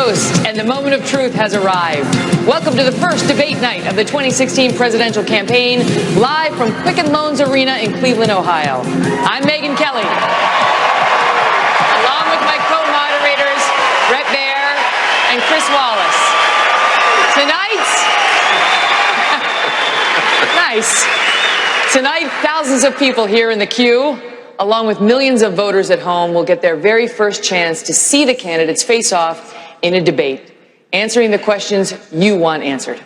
toast, and the moment of truth has arrived. Welcome to the first debate night of the 2016 presidential campaign, live from Quicken Loans Arena in Cleveland, Ohio. I'm Megyn Kelly, along with my co-moderators, Bret Baier and Chris Wallace. Tonight, thousands of people here in the queue, along with millions of voters at home, will get their very first chance to see the candidates face off in a debate, answering the questions you want answered.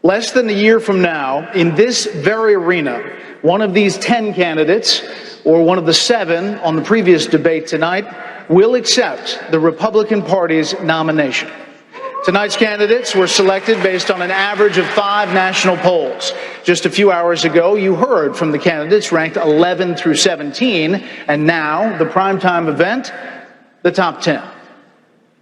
Less than a year from now, in this very arena, one of these 10 candidates, or one of the 7 on the previous debate tonight, will accept the Republican Party's nomination. Tonight's candidates were selected based on an average of 5 national polls. Just a few hours ago, you heard from the candidates ranked 11 through 17, and now the primetime event, the top 10.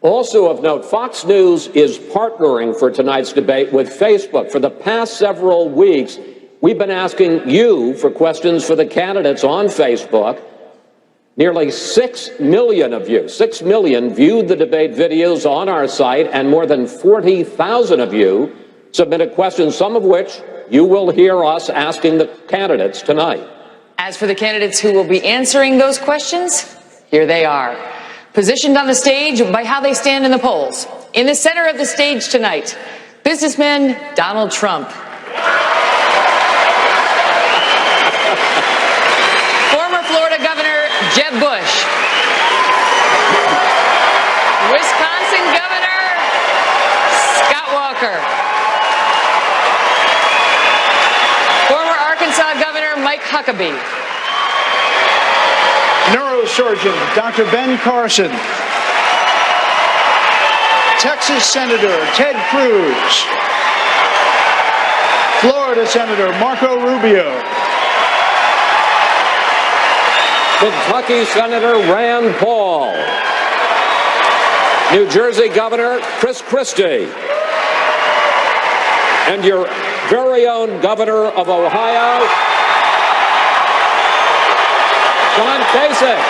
Also of note, Fox News is partnering for tonight's debate with Facebook. For the past several weeks, we've been asking you for questions for the candidates on Facebook. Nearly 6 million of you, 6 million, viewed the debate videos on our site, and more than 40,000 of you submitted questions, some of which you will hear us asking the candidates tonight. As for the candidates who will be answering those questions, here they are, positioned on the stage by how they stand in the polls. In the center of the stage tonight, businessman Donald Trump. Former Florida Governor Jeb Bush. Wisconsin Governor Scott Walker. Former Arkansas Governor Mike Huckabee. Neurosurgeon Dr. Ben Carson. Texas Senator Ted Cruz. Florida Senator Marco Rubio. Kentucky Senator Rand Paul. New Jersey Governor Chris Christie. And your very own Governor of Ohio, John Kasich.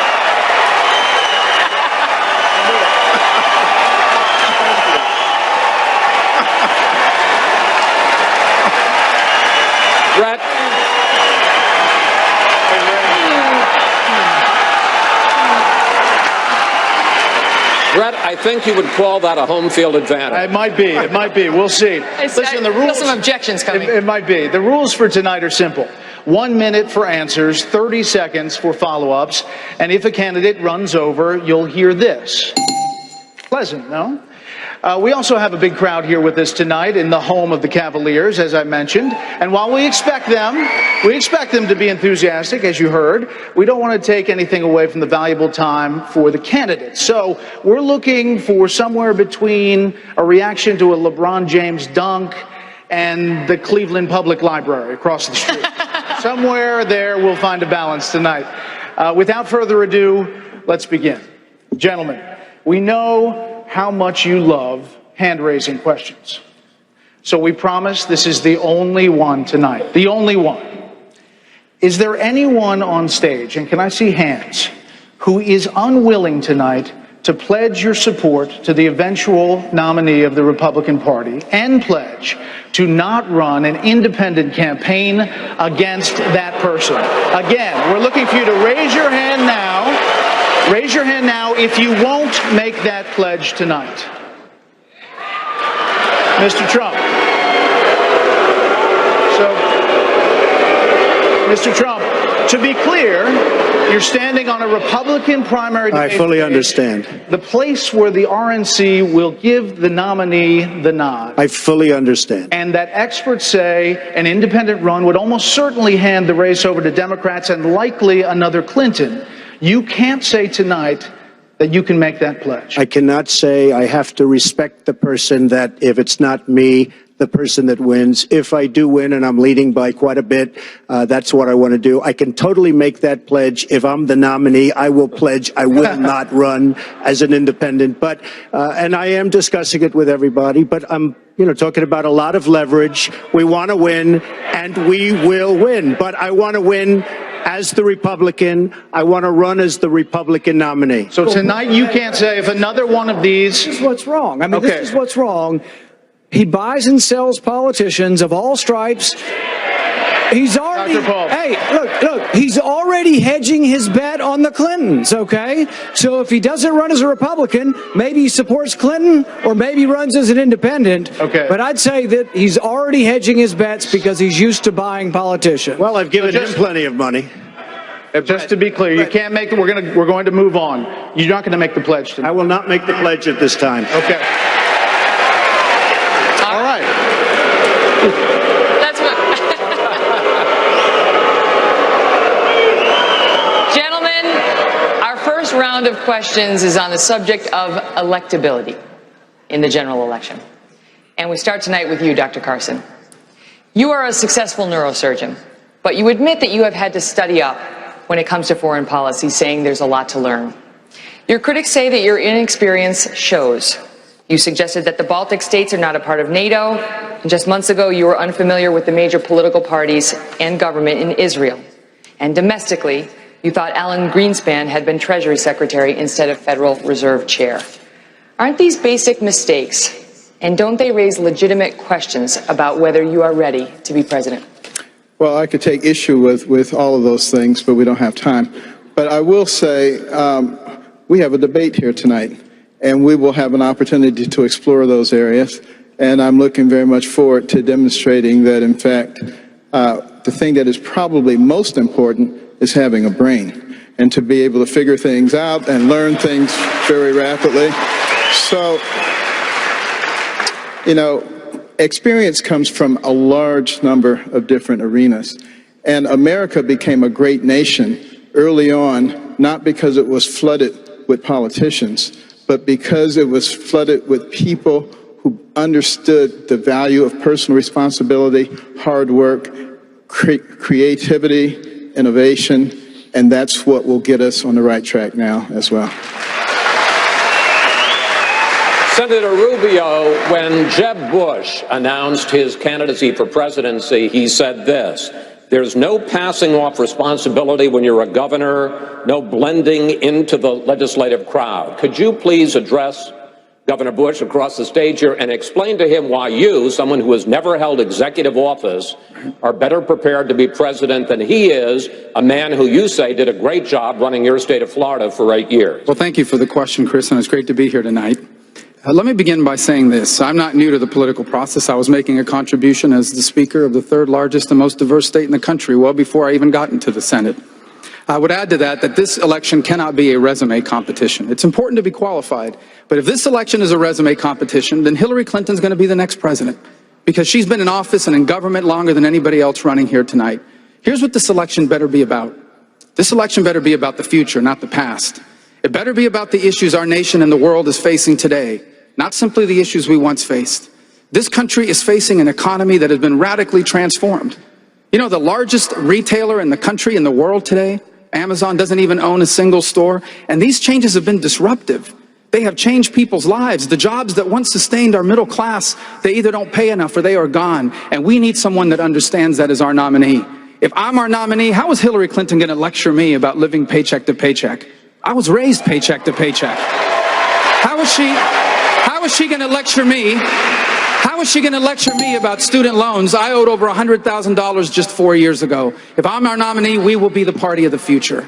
Bret, I think you would call that a home field advantage. It might be. It might be. We'll see. Listen, the rules. Some objections coming. It might be. The rules for tonight are simple. 1 minute for answers, 30 seconds for follow-ups, and if a candidate runs over, you'll hear this. Pleasant, no? We also have a big crowd here with us tonight in the home of the Cavaliers, as I mentioned. And while we expect them to be enthusiastic, as you heard, we don't want to take anything away from the valuable time for the candidates. So we're looking for somewhere between a reaction to a LeBron James dunk and the Cleveland Public Library across the street. Somewhere there we'll find a balance tonight. Without further ado, let's begin. Gentlemen, we know how much you love hand-raising questions. So we promise this is the only one tonight, the only one. Is there anyone on stage, and can I see hands, who is unwilling tonight to pledge your support to the eventual nominee of the Republican Party and pledge to not run an independent campaign against that person? Again, we're looking for you to raise your hand now. Raise your hand now if you won't make that pledge tonight. Mr. Trump. So, Mr. Trump, to be clear, you're standing on a Republican primary debate. I fully understand. The place where the RNC will give the nominee the nod. I fully understand. And that experts say an independent run would almost certainly hand the race over to Democrats and likely another Clinton. You can't say tonight that you can make that pledge. I cannot say. I have to respect the person that if it's not me, the person that wins. If I do win and I'm leading by quite a bit, that's what I want to do. I can totally make that pledge. If I'm the nominee, I will pledge I will not run as an independent. But and I am discussing it with everybody, but I'm talking about a lot of leverage. We want to win, and we will win. But I want to win as the Republican. I want to run as the Republican nominee. So tonight you can't say if another one of these. This is what's wrong. I mean, Okay. This is what's wrong. He buys and sells politicians of all stripes. He's already, Dr. Paul. hey, look, he's already hedging his bet on the Clintons, okay? So if he doesn't run as a Republican, maybe he supports Clinton or maybe runs as an independent. Okay. But I'd say that he's already hedging his bets because he's used to buying politicians. Well, I've given him just- plenty of money. Just to be clear, you can't make it. We're going to move on. You're not going to make the pledge I tonight. will not make the pledge at this time. Okay. All right. That's what. Gentlemen, our first round of questions is on the subject of electability in the general election. And we start tonight with you, Dr. Carson. You are a successful neurosurgeon, but you admit that you have had to study up when it comes to foreign policy, saying there's a lot to learn. Your critics say that your inexperience shows. You suggested that the Baltic states are not a part of NATO, and just months ago you were unfamiliar with the major political parties and government in Israel. And domestically, you thought Alan Greenspan had been Treasury Secretary instead of Federal Reserve Chair. Aren't these basic mistakes, and don't they raise legitimate questions about whether you are ready to be president? Well, I could take issue with all of those things, but we don't have time. But I will say we have a debate here tonight, and we will have an opportunity to explore those areas. And I'm looking very much forward to demonstrating that, in fact, the thing that is probably most important is having a brain and to be able to figure things out and learn things very rapidly. So, you know, experience comes from a large number of different arenas. And America became a great nation early on, not because it was flooded with politicians, but because it was flooded with people who understood the value of personal responsibility, hard work, creativity, innovation, and that's what will get us on the right track now as well. Senator Rubio, when Jeb Bush announced his candidacy for presidency, he said this: there's no passing off responsibility when you're a governor, no blending into the legislative crowd. Could you please address Governor Bush across the stage here and explain to him why you, someone who has never held executive office, are better prepared to be president than he is, a man who you say did a great job running your state of Florida for 8 years? Well, thank you for the question, Chris, and it's great to be here tonight. Let me begin by saying this. I'm not new to the political process. I was making a contribution as the Speaker of the third largest and most diverse state in the country well before I even got into the Senate. I would add to that this election cannot be a resume competition. It's important to be qualified, but if this election is a resume competition, then Hillary Clinton's going to be the next president because she's been in office and in government longer than anybody else running here tonight. Here's what this election better be about. This election better be about the future, not the past. It better be about the issues our nation and the world is facing today, not simply the issues we once faced. This country is facing an economy that has been radically transformed. You know, the largest retailer in the country, in the world today, Amazon, doesn't even own a single store, and these changes have been disruptive. They have changed people's lives. The jobs that once sustained our middle class, they either don't pay enough or they are gone, and we need someone that understands that as our nominee. If I'm our nominee, how is Hillary Clinton going to lecture me about living paycheck to paycheck? I was raised paycheck to paycheck. How is she going to lecture me? How is she going to lecture me about student loans? I owed over $100,000 just 4 years ago. If I'm our nominee, we will be the party of the future.